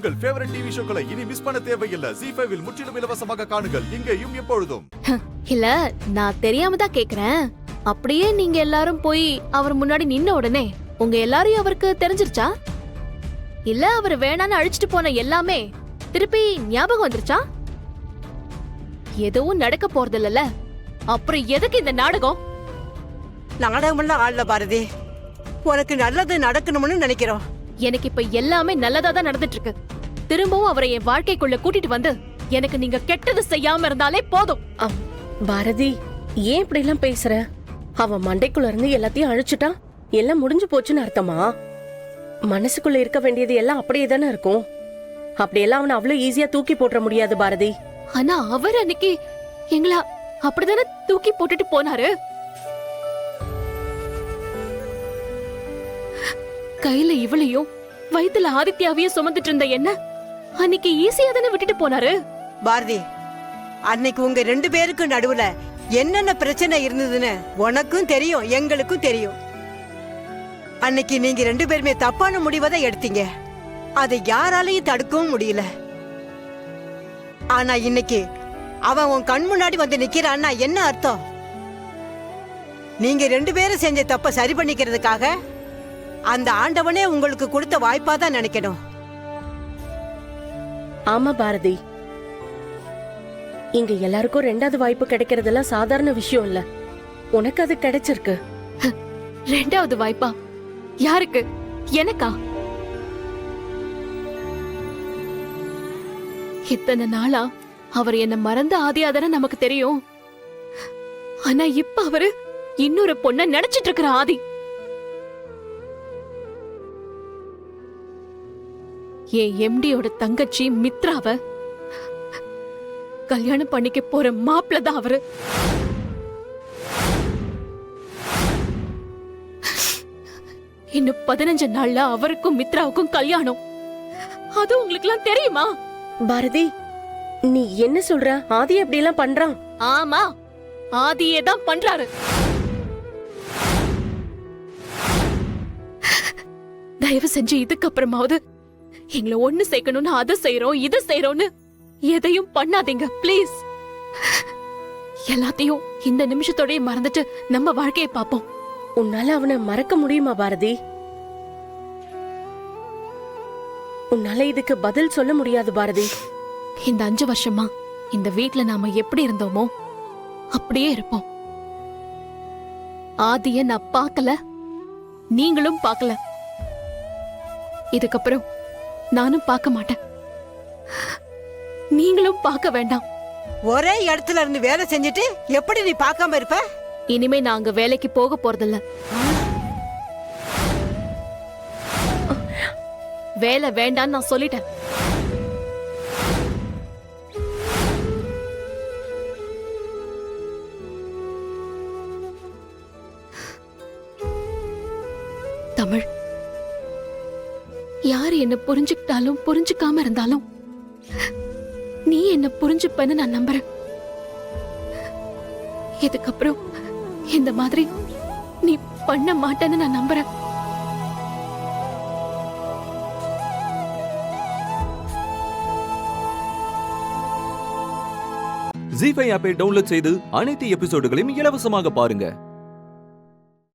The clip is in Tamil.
உங்கள் ஃபேவரட் டிவி ஷோக்களை இனி மிஸ் பண்ண தேவையில்லை. ZEE5 இல் முற்றிலும் இலவசமாக காணுங்கள், இங்கேயும் எப்பொழுதும். இல்ல, நான் தெரியாம தான் கேக்குறேன். அப்படியே நீங்க எல்லாரும் போய் அவர் முன்னாடி நின்ன உடனே உங்க எல்லாரையும் அவருக்கு தெரிஞ்சிருச்சா? இல்ல அவர் வேணான்னு அழிச்சிட்டு போன எல்லாமே திருப்பி ஞாபகம் வந்துருச்சா? எதுவும் நடக்க போறதில்ல. அப்புறம் எதுக்கு இந்த நாடகம்? நாடகமெல்லாம் ஆடல பாரதி. உனக்கு நல்லது நடக்கணும்னு நினைக்கிறோம். எனக்கு இப்ப எல்லாமே நல்லதா தான் நடந்துட்டு இருக்கு. திரும்பவும் அவரை என் வாழ்க்கைக்குள்ள கூட்டிட்டு வந்து எனக்கு நீங்க கெட்டது செய்யாம இருந்தாலே போதும். பாரதி, ஏன் இப்படி எல்லாம் பேசுற? அவன் மண்டைக்குள்ள இருந்து எல்லாத்தையும் அழிச்சுட்டான், எல்லாம் முடிஞ்சு போச்சுன்னு அர்த்தமா? மனசுக்குள்ள இருக்க வேண்டியது எல்லாம் அப்படியே தானே இருக்கும். அப்படியெல்லாம் அவனை அவ்வளவு ஈஸியா தூக்கி போட்டுற முடியாது பாரதி. ஆனா அவர் அன்னைக்கு எங்களா அப்படிதானே தூக்கி போட்டுட்டு போனாரு. கையில இவளையும் வயித்துல ஆதித்யாவையும் சுமந்துட்டு இருந்த என்ன அன்னைக்கு ஈஸியா தானே விட்டுட்டு போனாரு. பாரதி, அன்னைக்கு உங்க 2 பேருக்கும் நடுவுல என்னென்ன பிரச்சனை இருந்ததுன்னு உனக்கும் தெரியும், எங்களுக்கும் தெரியும். அன்னைக்கு நீங்க 2 பேருமே தப்பான முடிவை தான் எடுத்தீங்க. அதை யாராலையும் தடுக்கவும் முடியல. ஆனா இன்னைக்கு அவன் உன் கண் முன்னாடி வந்து நிக்கிறான்னா என்ன அர்த்தம்? நீங்க 2 பேரும் செஞ்ச தப்ப சரி பண்ணிக்கிறதுக்காக அந்த ஆண்டவனே உங்களுக்கு கொடுத்த வாய்ப்பா தான் நினைக்கணும். ஆமா பாரதி, இங்க எல்லாருக்கும் 2வது வாய்ப்பு கிடைக்கிறதெல்லாம் சாதாரண விஷயம் இல்ல. உனக்கு அது கிடைச்சிருக்கு. 2வது வாய்ப்பா? யாருக்கு? எனக்கா? இத்தனை நாளா அவர் என்ன மறந்த ஆதியாதானே நமக்கு தெரியும். ஆனா இப்ப அவரு இன்னொரு பொண்ண நினைச்சிட்டு இருக்கிற ஆதி. என் எம்டியோட தங்கச்சி மித்ராவ கல்யாணம் பண்ணிக்க போற மாப்பிள்ள தான் அவரு. இன்னும் 15 நாள்ல அவருக்கும் மித்ராவுக்கும் கல்யாணம். அது உங்களுக்கு எல்லாம் தெரியுமா? பாரதி, நீ என்ன சொல்ற? ஆதி அப்படி எல்லாம் பண்றான்? ஆமா, ஆதியே தான் பண்றாரு. தயவு செஞ்சு இதுக்கப்புறமாவது எங்களை ஒண்ணு சேர்க்கணும்னு அதை செய்யறோம் இதை செய்யறோம்னு எதையும் பண்ணாதீங்க பிளீஸ். எல்லாத்தையும் இந்த நிமிஷத்தோடய மறந்துட்டு நம்ம வாழ்க்கையை பார்ப்போம். உன்னால அவனை மறக்க முடியுமா பாரதி? உன்னால இதுக்கு பதில் சொல்ல முடியாது பாரதி. இந்த 5 வருஷமா இந்த வீட்ல நாம எப்படி இருந்தோமோ அப்படியே இருப்போம். ஆதிய நான் பார்க்கல, நீங்களும் பார்க்கல. இதுக்கப்புறம் நானும் பார்க்க மாட்டேன், நீங்களும் பார்க்க வேண்டாம். ஒரே இடத்துல இருந்து வேலை செஞ்சுட்டு எப்படி நீ பார்க்காம இருப்ப? இனிமே நான் அங்க வேலைக்கு போக போறதில்ல. வேலை வேண்டான்னு நான் சொல்லிட்டேன். தமிழ், யார் என்ன புரிஞ்சுக்கிட்டாலும் புரிஞ்சுக்காம இருந்தாலும் நீ என்ன புரிஞ்சுப்பன்னு நான் நம்புறேன். இதுக்கப்புறம் இந்த மாதிரி நீ பண்ண மாட்டேன்னு நான் நம்புறேன். ZEE5 ஆப்பை டவுன்லோட் செய்து அனைத்து எபிசோடுகளையும் இலவசமாக பாருங்க.